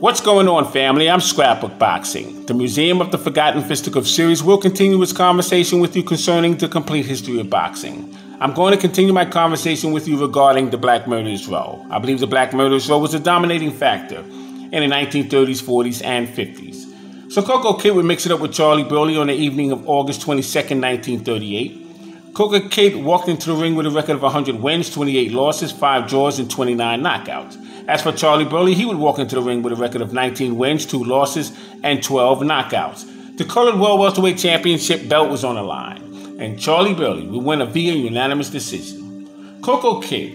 What's going on, family? I'm Scrapbook Boxing. The Museum of the Forgotten Fisticuffs series will continue its conversation with you concerning the complete history of boxing. I'm going to continue my conversation with you regarding the Black Murdersrow. I believe the Black Murdersrow was a dominating factor in the 1930s, 40s, and 50s. So Coco Kid would mix it up with Charlie Burley on the evening of August 22nd, 1938. Coco Kid walked into the ring with a record of 100 wins, 28 losses, 5 draws, and 29 knockouts. As for Charlie Burley, he would walk into the ring with a record of 19 wins, 2 losses, and 12 knockouts. The Colored World Welterweight Championship belt was on the line, and Charlie Burley would win via unanimous decision. Coco Kid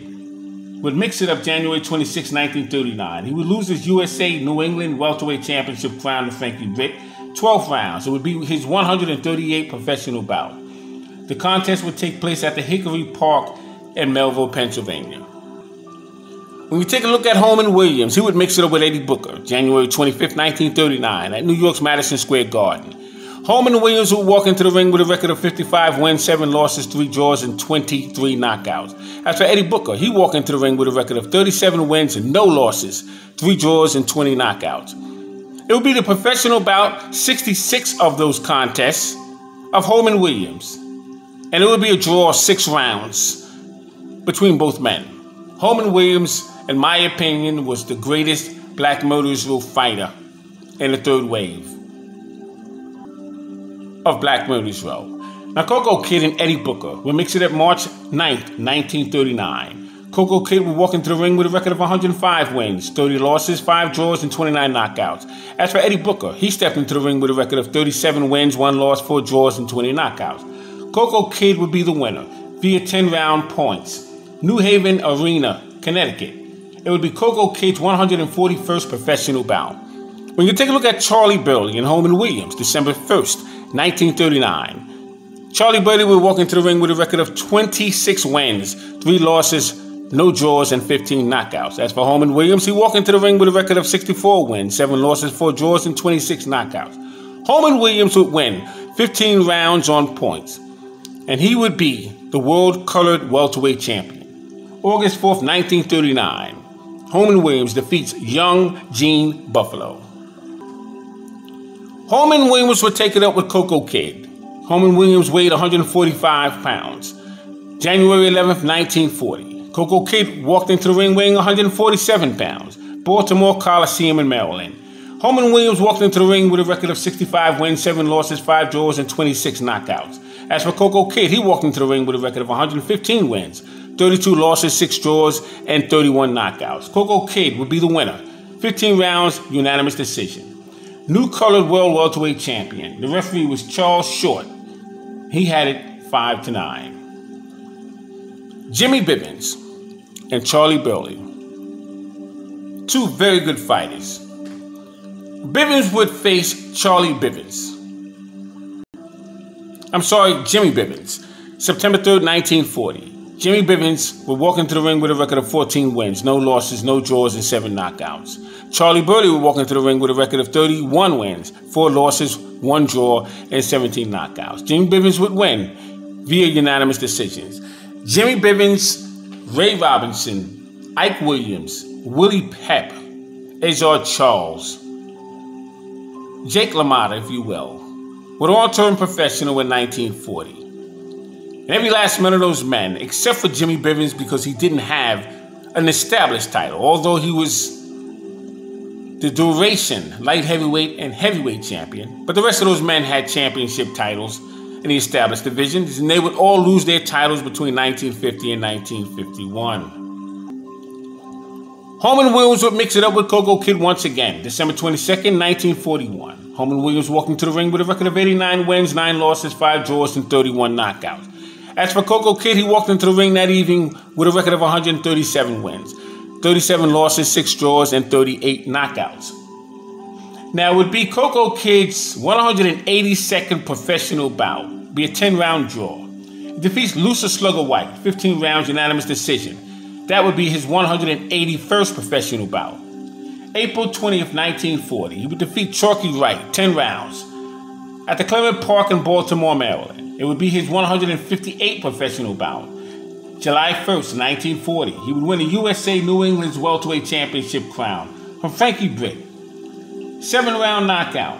would mix it up January 26, 1939. He would lose his USA New England Welterweight Championship crown to Frankie Britt, 12 rounds. It would be his 138th professional bout. The contest would take place at the Hickory Park in Melville, Pennsylvania. When we take a look at Holman Williams, he would mix it up with Eddie Booker, January 25, 1939, at New York's Madison Square Garden. Holman Williams would walk into the ring with a record of 55 wins, 7 losses, 3 draws, and 23 knockouts. As for Eddie Booker, he walked into the ring with a record of 37 wins and no losses, 3 draws, and 20 knockouts. It would be the professional bout, 66 of those contests, of Holman Williams. And it would be a draw of 6 rounds between both men. Holman Williams, in my opinion, was the greatest Black Murdersrow fighter in the third wave of Black Murdersrow. Now, Coco Kid and Eddie Booker would mix it up March 9th, 1939. Coco Kid would walk into the ring with a record of 105 wins, 30 losses, 5 draws, and 29 knockouts. As for Eddie Booker, he stepped into the ring with a record of 37 wins, 1 loss, 4 draws, and 20 knockouts. Coco Kid would be the winner via 10-round points. New Haven Arena, Connecticut. It would be Coco Kid's 141st professional bout. When you take a look at Charlie Burley and Holman Williams, December 1st, 1939, Charlie Burley would walk into the ring with a record of 26 wins, 3 losses, no draws, and 15 knockouts. As for Holman Williams, he walked into the ring with a record of 64 wins, 7 losses, 4 draws, and 26 knockouts. Holman Williams would win 15 rounds on points, and he would be the World Colored Welterweight Champion. August 4th, 1939, Holman Williams defeats Young Gene Buffalo. Holman Williams would take it up with Coco Kid. Holman Williams weighed 145 pounds. January 11th, 1940, Coco Kid walked into the ring weighing 147 pounds. Baltimore Coliseum in Maryland. Holman Williams walked into the ring with a record of 65 wins, 7 losses, 5 draws, and 26 knockouts. As for Coco Kid, he walked into the ring with a record of 115 wins, 32 losses, 6 draws, and 31 knockouts. Coco Kid would be the winner. 15 rounds, unanimous decision. New Colored World Welterweight Champion. The referee was Charles Short. He had it 5-9. Jimmy Bivens and Charlie Burley. 2 very good fighters. Bivens would face Jimmy Bivens. September 3rd, 1940. Jimmy Bivens would walk into the ring with a record of 14 wins, no losses, no draws, and 7 knockouts. Charlie Burley would walk into the ring with a record of 31 wins, 4 losses, 1 draw, and 17 knockouts. Jimmy Bivens would win via unanimous decisions. Jimmy Bivens, Ray Robinson, Ike Williams, Willie Pep, Ezard Charles, Jake LaMotta, if you will, would all turn professional in 1940. And every last one of those men, except for Jimmy Bivens, because he didn't have an established title, although he was the duration light heavyweight and heavyweight champion. But the rest of those men had championship titles in the established divisions, and they would all lose their titles between 1950 and 1951. Holman Williams would mix it up with Coco Kid once again, December 22nd, 1941. Holman Williams walked into the ring with a record of 89 wins, 9 losses, 5 draws, and 31 knockouts. As for Coco Kid, he walked into the ring that evening with a record of 137 wins, 37 losses, 6 draws, and 38 knockouts. Now, it would be Coco Kid's 182nd professional bout, be a 10-round draw. He defeats Lucius Slugger White, 15 rounds, unanimous decision. That would be his 181st professional bout. April 20th, 1940, he would defeat Chalky Wright, 10 rounds, at the Clement Park in Baltimore, Maryland. It would be his 158th professional bout. July 1st, 1940, he would win the USA New England's Welterweight Championship crown from Frankie Britt. 7-round knockout.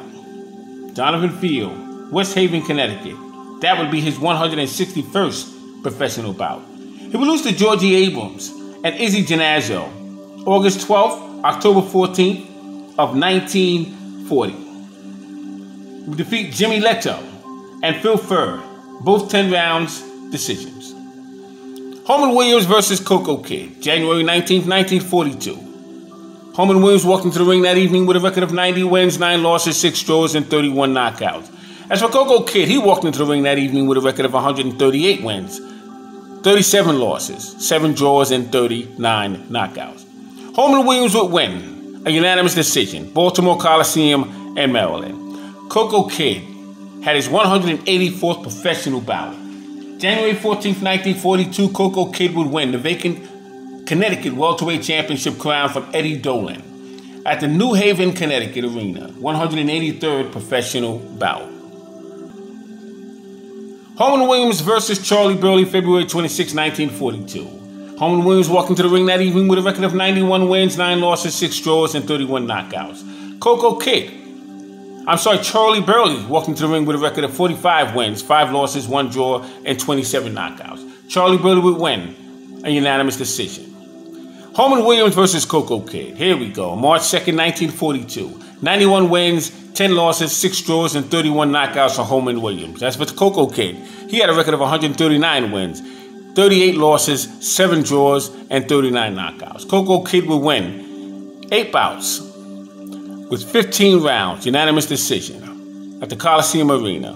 Donovan Field, West Haven, Connecticut. That would be his 161st professional bout. He would lose to Georgie Abrams and Izzy Genazzo, August 12th, October 14th of 1940. He would defeat Jimmy Leto and Phil Furr, both 10 rounds decisions. Holman Williams versus Coco Kid, January 19th, 1942. Holman Williams walked into the ring that evening with a record of 90 wins, 9 losses, 6 draws, and 31 knockouts. As for Coco Kid, he walked into the ring that evening with a record of 138 wins, 37 losses, 7 draws, and 39 knockouts. Holman Williams would win a unanimous decision, Baltimore Coliseum in Maryland. Coco Kid had his 184th professional bout. January 14th, 1942, Coco Kid would win the vacant Connecticut welterweight championship crown from Eddie Dolan at the New Haven, Connecticut arena, 183rd professional bout. Holman Williams versus Charlie Burley, February 26, 1942. Holman Williams walked into the ring that evening with a record of 91 wins, 9 losses, 6 draws, and 31 knockouts. Charlie Burley walked into the ring with a record of 45 wins, 5 losses, 1 draw, and 27 knockouts. Charlie Burley would win a unanimous decision. Holman Williams versus Coco Kid. Here we go. March 2nd, 1942. 91 wins, 10 losses, 6 draws, and 31 knockouts for Holman Williams. As for the Coco Kid, he had a record of 139 wins, 38 losses, 7 draws, and 39 knockouts. Coco Kid would win 8 bouts with 15 rounds, unanimous decision at the Coliseum Arena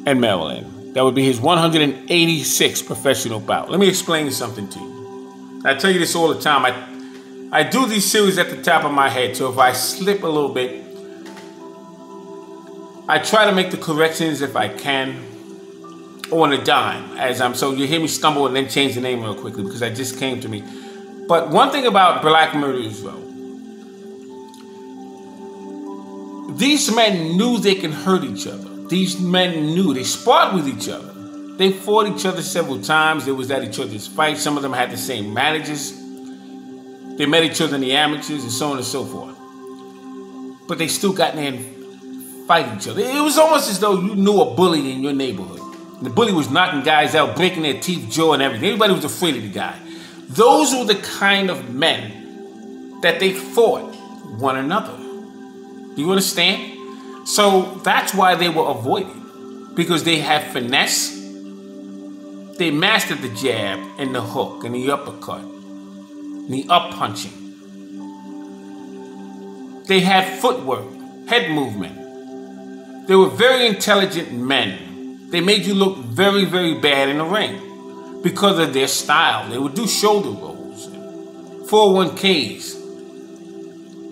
in Maryland. That would be his 186th professional bout. Let me explain something to you. I tell you this all the time. I do these series at the top of my head, so if I slip a little bit, I try to make the corrections if I can on a dime. So you hear me stumble and then change the name real quickly because that just came to me. But one thing about Black Murdersrow, these men knew they can hurt each other. These men knew. They sparred with each other. They fought each other several times. They was at each other's fights. Some of them had the same managers. They met each other in the amateurs and so on and so forth. But they still got in there and fight each other. It was almost as though you knew a bully in your neighborhood. The bully was knocking guys out, breaking their teeth, jaw, and everything. Everybody was afraid of the guy. Those were the kind of men that they fought one another. Do you understand? So that's why they were avoided. Because they had finesse. They mastered the jab and the hook and the uppercut and the up punching. They had footwork, head movement. They were very intelligent men. They made you look very, very bad in the ring because of their style. They would do shoulder rolls, 401ks,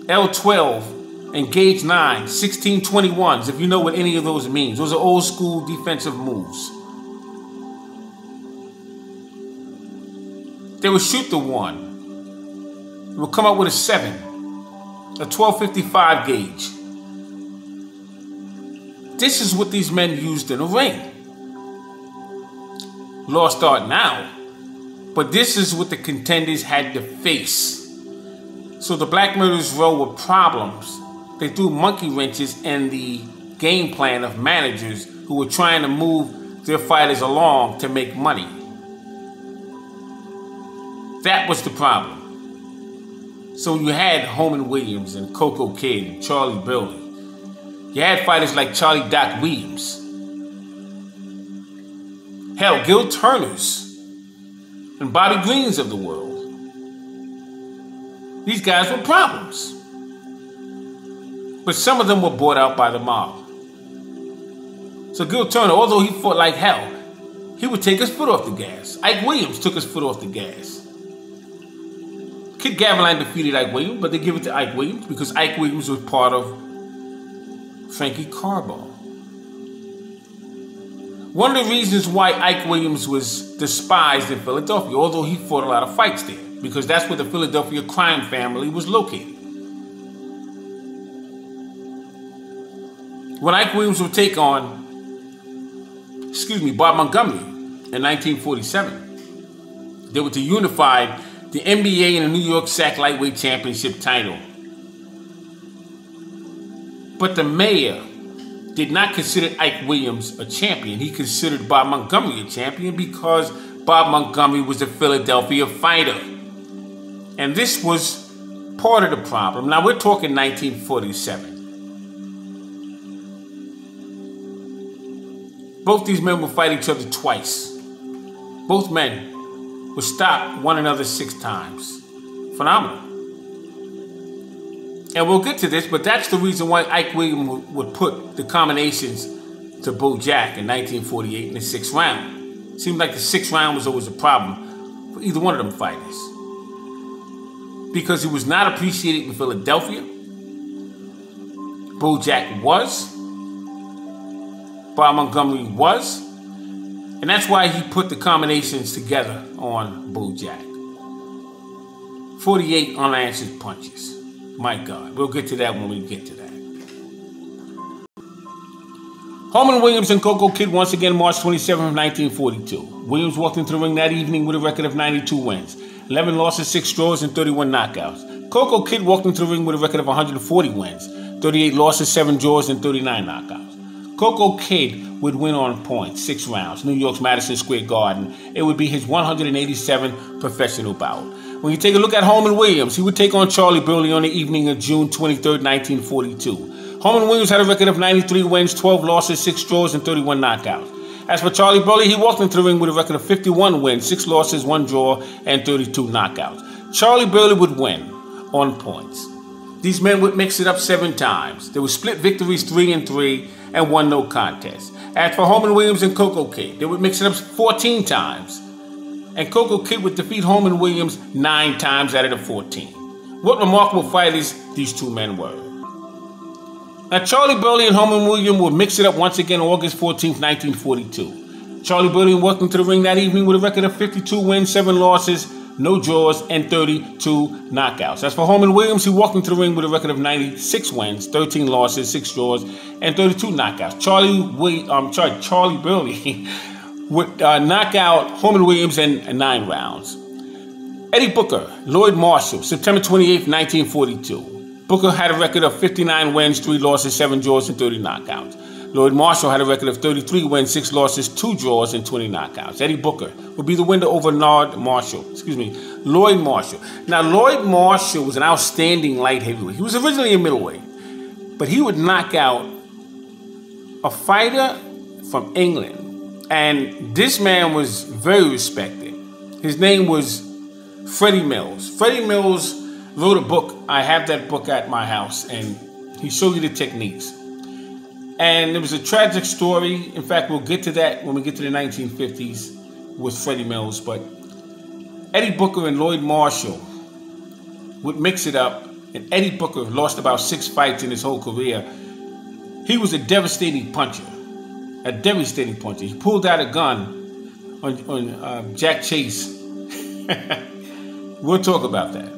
L12, and Gauge 9, 1621s, if you know what any of those means. Those are old school defensive moves. They would shoot the 1. They would come up with a 7, a 1255 gauge. This is what these men used in the ring. Lost art now, but this is what the contenders had to face. So the Black Murdersrow were problems. They threw monkey wrenches in the game plan of managers who were trying to move their fighters along to make money. That was the problem. So you had Holman Williams and Coco Kid and Charlie Burley. You had fighters like Charlie Doc Williams. Hell, Gil Turners and Bobby Greens of the world. These guys were problems. But some of them were bought out by the mob. So Gil Turner, although he fought like hell, he would take his foot off the gas. Ike Williams took his foot off the gas. Kid Gavilan defeated Ike Williams, but they give it to Ike Williams because Ike Williams was part of Frankie Carbo. One of the reasons why Ike Williams was despised in Philadelphia, although he fought a lot of fights there, because that's where the Philadelphia crime family was located. When Ike Williams would take on, Bob Montgomery in 1947, they were to unify the NBA and the New York Sac Lightweight Championship title. But the mayor did not consider Ike Williams a champion. He considered Bob Montgomery a champion because Bob Montgomery was a Philadelphia fighter. And this was part of the problem. Now, we're talking 1947. Both these men would fight each other twice. Both men would stop one another 6 times. Phenomenal. And we'll get to this, but that's the reason why Ike Williams would put the combinations to Bo Jack in 1948 in the 6th round. It seemed like the 6th round was always a problem for either one of them fighters. Because he was not appreciated in Philadelphia. Bo Jack was. Bob Montgomery was. And that's why he put the combinations together on Bo Jack. 48 unanswered punches. My God, we'll get to that when we get to that. Holman Williams and Coco Kid once again March 27, 1942. Williams walked into the ring that evening with a record of 92 wins, 11 losses, 6 draws, and 31 knockouts. Coco Kid walked into the ring with a record of 140 wins, 38 losses, 7 draws, and 39 knockouts. Coco Kid would win on points, 6 rounds, New York's Madison Square Garden. It would be his 187th professional bout. When you take a look at Holman Williams, he would take on Charlie Burley on the evening of June 23, 1942. Holman Williams had a record of 93 wins, 12 losses, 6 draws, and 31 knockouts. As for Charlie Burley, he walked into the ring with a record of 51 wins, 6 losses, 1 draw, and 32 knockouts. Charlie Burley would win on points. These men would mix it up 7 times. They would split victories 3-3 and 1 no contest. As for Holman Williams and Coco Kid, they would mix it up 14 times. And Coco Kid would defeat Holman Williams 9 times out of the 14. What remarkable fighters these 2 men were. Now, Charlie Burley and Holman Williams would mix it up once again August 14, 1942. Charlie Burley walked into the ring that evening with a record of 52 wins, 7 losses, no draws, and 32 knockouts. As for Holman Williams, he walked into the ring with a record of 96 wins, 13 losses, 6 draws, and 32 knockouts. Charlie Burley would knock out Holman Williams in 9 rounds. Eddie Booker, Lloyd Marshall, September 28, 1942. Booker had a record of 59 wins, 3 losses, 7 draws, and 30 knockouts. Lloyd Marshall had a record of 33 wins, 6 losses, 2 draws, and 20 knockouts. Eddie Booker would be the winner over Lloyd Marshall. Now, Lloyd Marshall was an outstanding light heavyweight. He was originally a middleweight, but he would knock out a fighter from England. And this man was very respected. His name was Freddie Mills. Freddie Mills wrote a book. I have that book at my house, and he showed you the techniques. And it was a tragic story. In fact, we'll get to that when we get to the 1950s with Freddie Mills. But Eddie Booker and Lloyd Marshall would mix it up. And Eddie Booker lost about 6 fights in his whole career. He was a devastating puncher. He pulled out a gun on Jack Chase. We'll talk about that.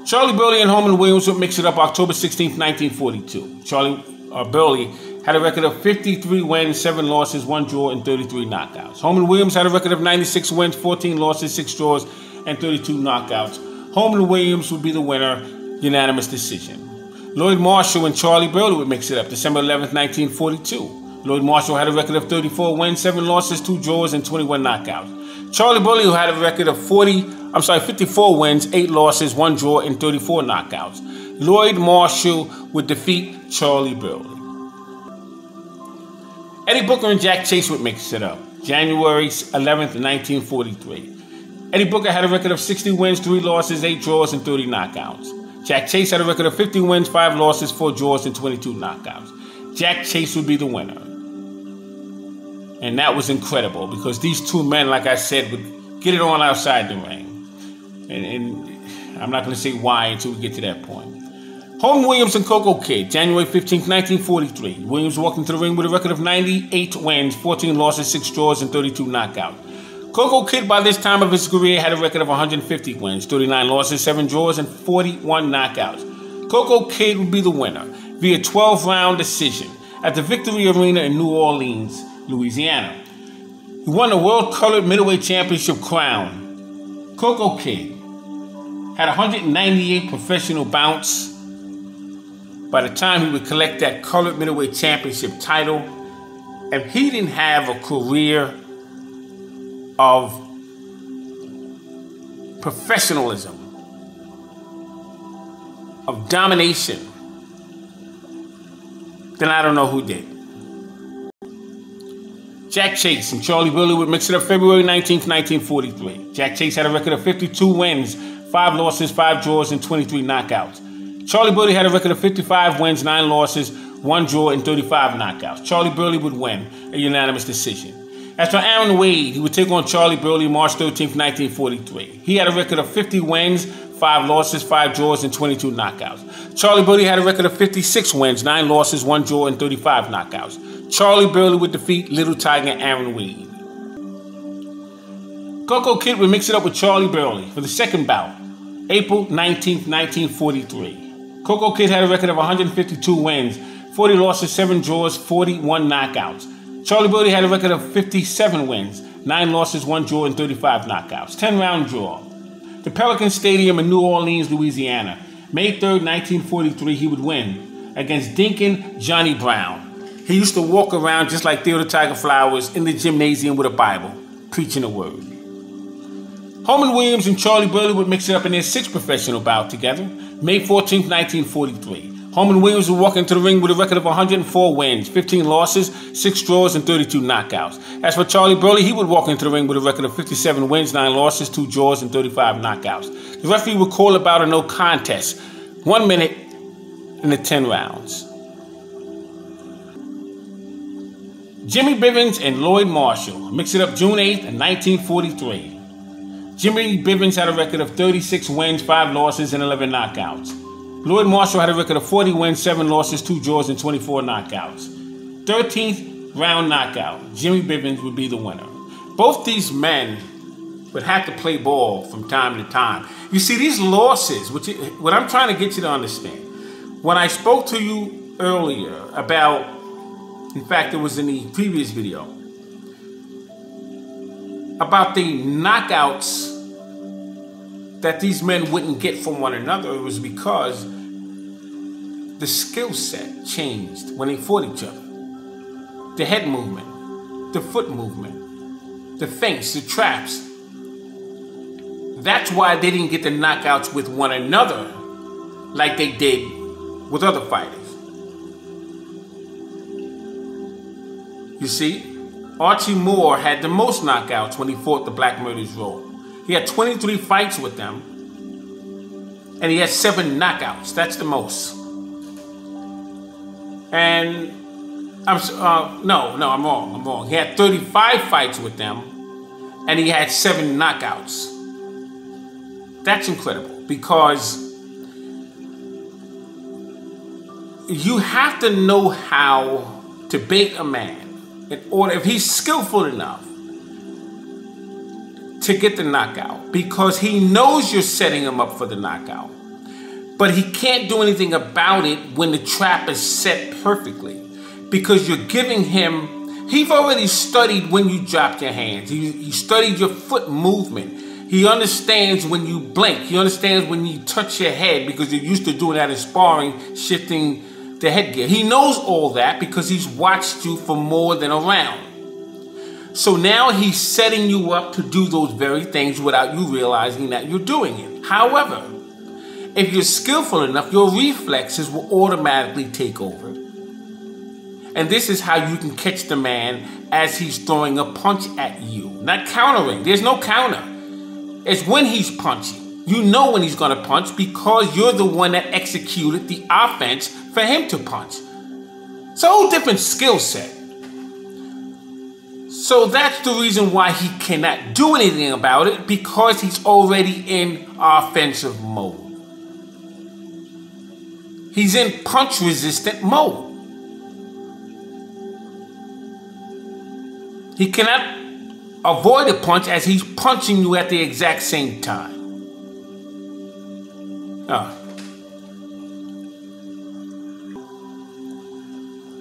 Charlie Burley and Holman Williams would mix it up October 16, 1942. Charlie Burley had a record of 53 wins, 7 losses, 1 draw, and 33 knockouts. Holman Williams had a record of 96 wins, 14 losses, 6 draws, and 32 knockouts. Holman Williams would be the winner, unanimous decision. Lloyd Marshall and Charlie Burley would mix it up December 11, 1942. Lloyd Marshall had a record of 34 wins, 7 losses, 2 draws, and 21 knockouts. Charlie Burley, who had a record of 54 wins, 8 losses, 1 draw, and 34 knockouts. Lloyd Marshall would defeat Charlie Burley. Eddie Booker and Jack Chase would mix it up January 11th, 1943. Eddie Booker had a record of 60 wins, 3 losses, 8 draws, and 30 knockouts. Jack Chase had a record of 50 wins, 5 losses, 4 draws, and 22 knockouts. Jack Chase would be the winner. And that was incredible because these 2 men, like I said, would get it on outside the ring. And I'm not going to say why until we get to that point. Holman Williams and Coco Kid, January 15, 1943. Williams walked into the ring with a record of 98 wins, 14 losses, 6 draws, and 32 knockouts. Coco Kid, by this time of his career, had a record of 150 wins, 39 losses, 7 draws, and 41 knockouts. Coco Kid would be the winner via 12-round decision at the Victory Arena in New Orleans, Louisiana. He won the World Colored Middleweight Championship crown. Coco Kid had 198 professional bouts by the time he would collect that colored middleweight championship title, if he didn't have a career of professionalism, of domination, then I don't know who did. Jack Chase and Charlie Burley would mix it up February 19th, 1943. Jack Chase had a record of 52 wins, 5 losses, 5 draws, and 23 knockouts. Charlie Burley had a record of 55 wins, 9 losses, 1 draw, and 35 knockouts. Charlie Burley would win a unanimous decision. As for Aaron Wade, he would take on Charlie Burley March 13th, 1943. He had a record of 50 wins, 5 losses, 5 draws, and 22 knockouts. Charlie Burley had a record of 56 wins, 9 losses, 1 draw, and 35 knockouts. Charlie Burley would defeat Little Tiger Aaron Wade. Coco Kid would mix it up with Charlie Burley for the second bout, April 19th, 1943. Coco Kid had a record of 152 wins, 40 losses, 7 draws, 41 knockouts. Charlie Burley had a record of 57 wins, 9 losses, 1 draw, and 35 knockouts. 10-round draw. The Pelican Stadium in New Orleans, Louisiana. May 3rd, 1943, he would win against Dinkin Johnny Brown. He used to walk around just like Theodore Tiger Flowers in the gymnasium with a Bible, preaching the word. Holman Williams and Charlie Burley would mix it up in their 6th professional bout together, May 14th, 1943. Holman Williams would walk into the ring with a record of 104 wins, 15 losses, 6 draws, and 32 knockouts. As for Charlie Burley, he would walk into the ring with a record of 57 wins, 9 losses, 2 draws, and 35 knockouts. The referee would call a bout a no contest, 1 minute in the 10 rounds. Jimmy Bivens and Lloyd Marshall mix it up June 8th, 1943. Jimmy Bivens had a record of 36 wins, 5 losses, and 11 knockouts. Lloyd Marshall had a record of 40 wins, 7 losses, 2 draws, and 24 knockouts. 13th round knockout. Jimmy Bivens would be the winner. Both these men would have to play ball from time to time. You see, these losses, what I'm trying to get you to understand, when I spoke to you earlier about, in fact, it was in the previous video, about the knockouts that these men wouldn't get from one another, it was because the skill set changed when they fought each other. The head movement, the foot movement, the feints, the traps. That's why they didn't get the knockouts with one another like they did with other fighters. You see, Archie Moore had the most knockouts when he fought the Black Murdersrow. He had 23 fights with them, and he had 7 knockouts. That's the most. And I'm wrong. He had 35 fights with them, and he had 7 knockouts. That's incredible, because you have to know how to bait a man in order, if he's skillful enough, to get the knockout, because he knows you're setting him up for the knockout. But he can't do anything about it when the trap is set perfectly, because you're giving him, he's already studied when you dropped your hands. He studied your foot movement. He understands when you blink. He understands when you touch your head, because you're used to doing that in sparring, shifting the headgear. He knows all that because he's watched you for more than a round. So now he's setting you up to do those very things without you realizing that you're doing it. However, if you're skillful enough, your reflexes will automatically take over. And this is how you can catch the man as he's throwing a punch at you. Not countering. There's no counter. It's when he's punching. You know when he's going to punch because you're the one that executed the offense for him to punch. It's a whole different skill set. So that's the reason why he cannot do anything about it, because he's already in offensive mode. He's in punch-resistant mode. He cannot avoid a punch as he's punching you at the exact same time.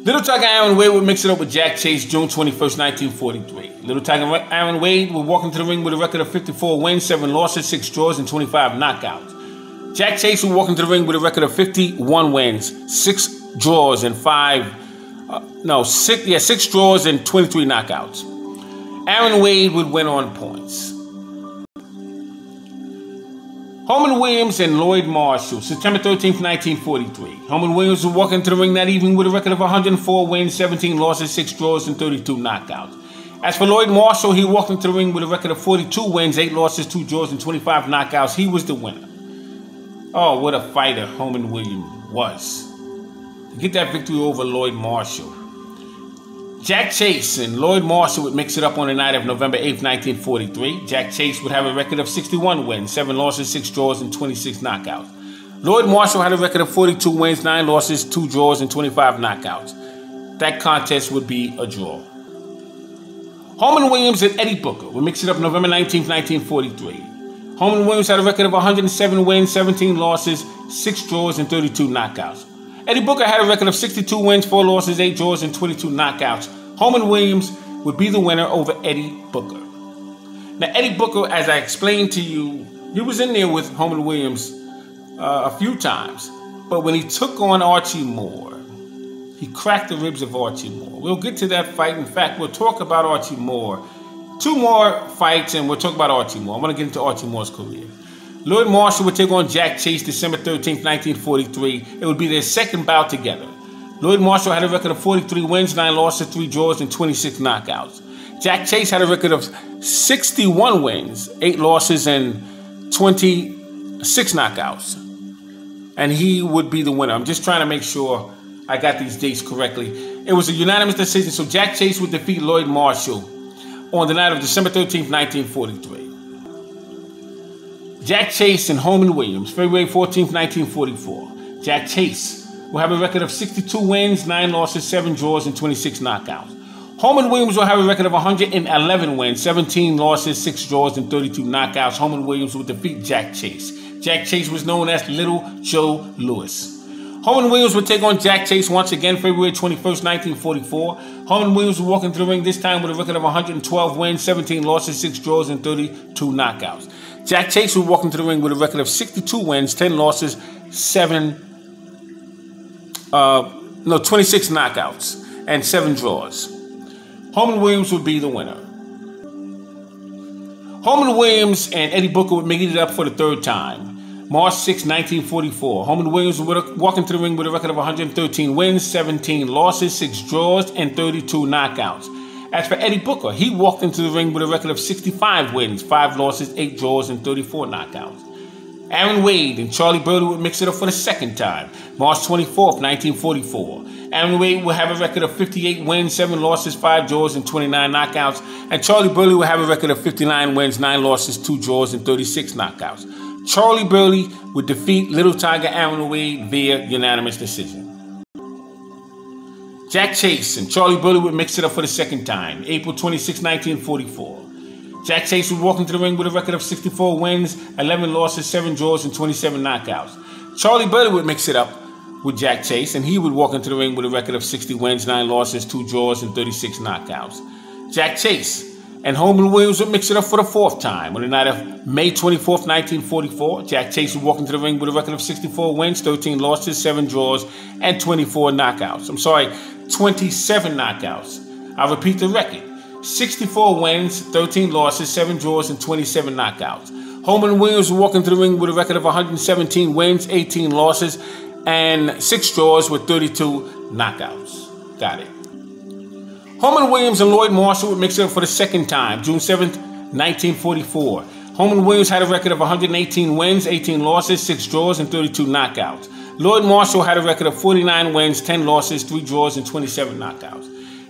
Little Tiger Aaron Wade would mix it up with Jack Chase June 21st, 1943. Little Tiger Aaron Wade would walk into the ring with a record of 54 wins, 7 losses, 6 draws, and 25 knockouts. Jack Chase would walk into the ring with a record of 51 wins, 6 draws, and 6 draws and 23 knockouts. Aaron Wade would win on points. Holman Williams and Lloyd Marshall, September 13th, 1943. Holman Williams would walk into the ring that evening with a record of 104 wins, 17 losses, 6 draws, and 32 knockouts. As for Lloyd Marshall, he walked into the ring with a record of 42 wins, 8 losses, 2 draws, and 25 knockouts. He was the winner. Oh, what a fighter Holman Williams was. To get that victory over Lloyd Marshall. Jack Chase and Lloyd Marshall would mix it up on the night of November 8th, 1943. Jack Chase would have a record of 61 wins, 7 losses, 6 draws, and 26 knockouts. Lloyd Marshall had a record of 42 wins, 9 losses, 2 draws, and 25 knockouts. That contest would be a draw. Holman Williams and Eddie Booker would mix it up November 19th, 1943. Holman Williams had a record of 107 wins, 17 losses, 6 draws, and 32 knockouts. Eddie Booker had a record of 62 wins, 4 losses, 8 draws, and 22 knockouts. Holman Williams would be the winner over Eddie Booker. Now, Eddie Booker, as I explained to you, he was in there with Holman Williams a few times. But when he took on Archie Moore, he cracked the ribs of Archie Moore. We'll get to that fight. In fact, we'll talk about Archie Moore. 2 more fights, and we'll talk about Archie Moore. I want to get into Archie Moore's career. Lloyd Marshall would take on Jack Chase December 13th, 1943. It would be their second bout together. Lloyd Marshall had a record of 43 wins, 9 losses, 3 draws, and 26 knockouts. Jack Chase had a record of 61 wins, 8 losses, and 26 knockouts. And he would be the winner. I'm just trying to make sure I got these dates correctly. It was a unanimous decision, so Jack Chase would defeat Lloyd Marshall on the night of December 13th, 1943. Jack Chase and Holman Williams, February 14th, 1944. Jack Chase will have a record of 62 wins, 9 losses, 7 draws, and 26 knockouts. Holman Williams will have a record of 111 wins, 17 losses, 6 draws, and 32 knockouts. Holman Williams will defeat Jack Chase. Jack Chase was known as Little Joe Louis. Holman Williams would take on Jack Chase once again, February 21st, 1944. Holman Williams would walk into the ring this time with a record of 112 wins, 17 losses, 6 draws, and 32 knockouts. Jack Chase would walk into the ring with a record of 62 wins, 10 losses, 26 knockouts, and 7 draws. Holman Williams would be the winner. Holman Williams and Eddie Booker would make it up for the 3rd time. March 6, 1944. Holman Williams would walk into the ring with a record of 113 wins, 17 losses, 6 draws, and 32 knockouts. As for Eddie Booker, he walked into the ring with a record of 65 wins, 5 losses, 8 draws, and 34 knockouts. Aaron Wade and Charlie Burley would mix it up for the 2nd time. March 24th, 1944. Aaron Wade will have a record of 58 wins, 7 losses, 5 draws, and 29 knockouts. And Charlie Burley will have a record of 59 wins, 9 losses, 2 draws, and 36 knockouts. Charlie Burley would defeat Little Tiger Aaron Wade via unanimous decision. Jack Chase and Charlie Burley would mix it up for the 2nd time. April 26, 1944. Jack Chase would walk into the ring with a record of 64 wins, 11 losses, 7 draws, and 27 knockouts. Charlie Burley would mix it up with Jack Chase, and he would walk into the ring with a record of 60 wins, 9 losses, 2 draws, and 36 knockouts. Jack Chase and Holman Williams would mix it up for the 4th time. On the night of May 24th, 1944, Jack Chase would walk into the ring with a record of 64 wins, 13 losses, 7 draws, and 27 knockouts. I'll repeat the record. 64 wins, 13 losses, 7 draws, and 27 knockouts. Holman Williams would walk into the ring with a record of 117 wins, 18 losses, and 6 draws with 32 knockouts. Got it. Holman Williams and Lloyd Marshall would mix it up for the 2nd time, June 7th, 1944. Holman Williams had a record of 118 wins, 18 losses, 6 draws, and 32 knockouts. Lloyd Marshall had a record of 49 wins, 10 losses, 3 draws, and 27 knockouts.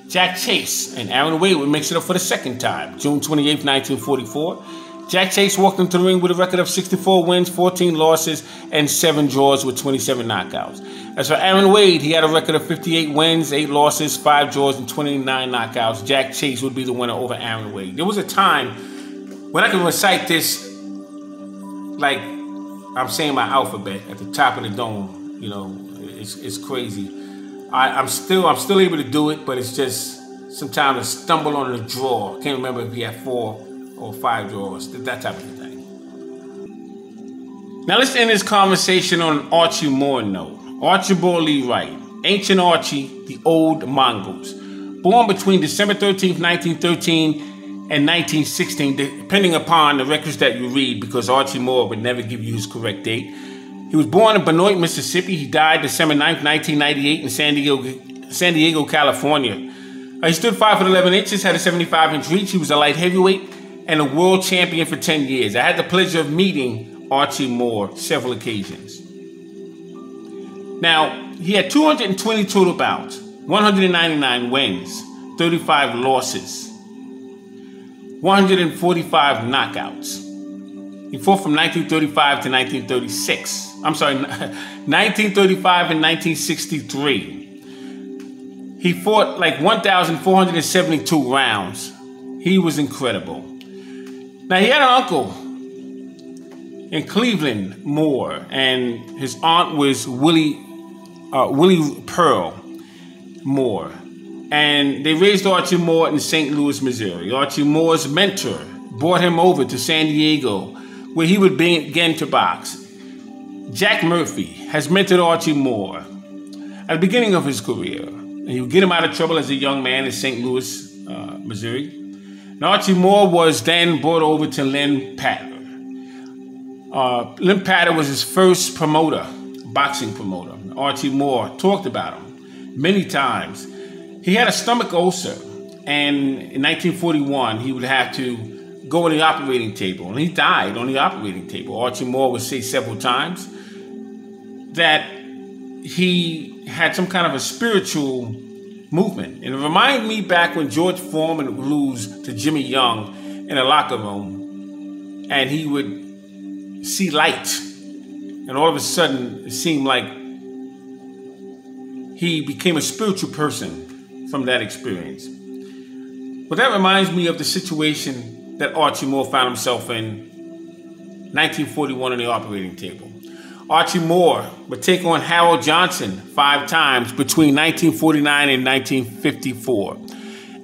Jack Chase and Aaron Wade would mix it up for the 2nd time, June 28th, 1944. Jack Chase walked into the ring with a record of 64 wins, 14 losses, and 7 draws with 27 knockouts. As for Aaron Wade, he had a record of 58 wins, 8 losses, 5 draws, and 29 knockouts. Jack Chase would be the winner over Aaron Wade. There was a time when I could recite this like I'm saying my alphabet at the top of the dome. You know, it's crazy. I'm still able to do it, but it's just sometimes I stumble on a draw. I can't remember if he had 4 or 5 draws, that type of thing. Now let's end this conversation on an Archie Moore note. Archibald Lee Wright, Ancient Archie, the Old Mongoose. Born between December 13th, 1913 and 1916, depending upon the records that you read, because Archie Moore would never give you his correct date. He was born in Benoit, Mississippi. He died December 9th, 1998 in San Diego, California. He stood 5 foot 11 inches, had a 75-inch reach. He was a light heavyweight and a world champion for 10 years. I had the pleasure of meeting Archie Moore several occasions. Now, he had 220 total bouts, 199 wins, 35 losses, 145 knockouts. He fought from 1935 to 1936. I'm sorry, 1935 and 1963. He fought like 1,472 rounds. He was incredible. Now, he had an uncle in Cleveland, Moore, and his aunt was Willie Pearl Moore. And they raised Archie Moore in St. Louis, Missouri. Archie Moore's mentor brought him over to San Diego, where he would begin to box. Jack Murphy has mentored Archie Moore at the beginning of his career. And he would get him out of trouble as a young man in St. Louis, Missouri. And Archie Moore was then brought over to Lynn Patter. Lynn Patter was his first promoter, boxing promoter. Archie Moore talked about him many times. He had a stomach ulcer, and in 1941, he would have to go on the operating table, and he died on the operating table. Archie Moore would say several times that he had some kind of a spiritual movement. And it reminded me back when George Foreman would lose to Jimmy Young in a locker room, and he would see light, and all of a sudden, it seemed like he became a spiritual person from that experience. But that reminds me of the situation that Archie Moore found himself in 1941 on the operating table. Archie Moore would take on Harold Johnson 5 times between 1949 and 1954.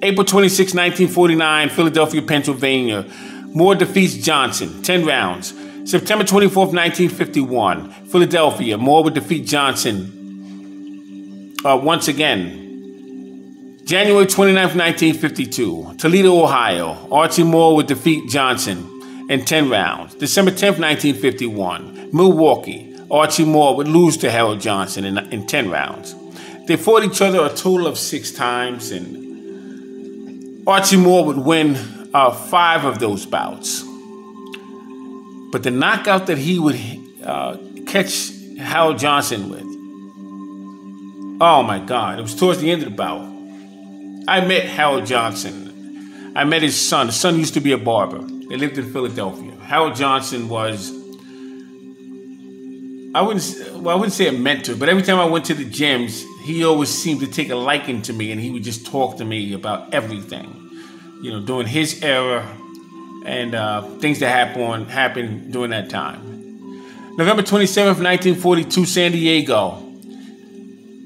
April 26, 1949, Philadelphia, Pennsylvania. Moore defeats Johnson, 10 rounds. September 24th, 1951, Philadelphia. Moore would defeat Johnson once again. January 29th, 1952, Toledo, Ohio. Archie Moore would defeat Johnson in 10 rounds. December 10th, 1951, Milwaukee. Archie Moore would lose to Harold Johnson in 10 rounds. They fought each other a total of 6 times, and Archie Moore would win 5 of those bouts. But the knockout that he would catch Harold Johnson with, oh my God, it was towards the end of the bout. I met Harold Johnson. I met his son. His son used to be a barber. They lived in Philadelphia. Harold Johnson was, I wouldn't say a mentor, but every time I went to the gyms, he always seemed to take a liking to me, and he would just talk to me about everything, you know, during his era and things that happened during that time. November 27th, 1942, San Diego.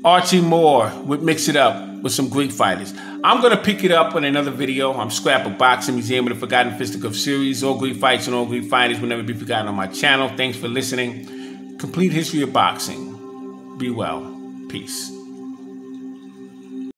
Archie Moore would mix it up with some Greek fighters. I'm going to pick it up in another video. I'm Scrapbook Boxing, Museum of the Forgotten Fisticuff series. All Greek fights and all Greek fighters will never be forgotten on my channel. Thanks for listening. Complete history of boxing. Be well. Peace.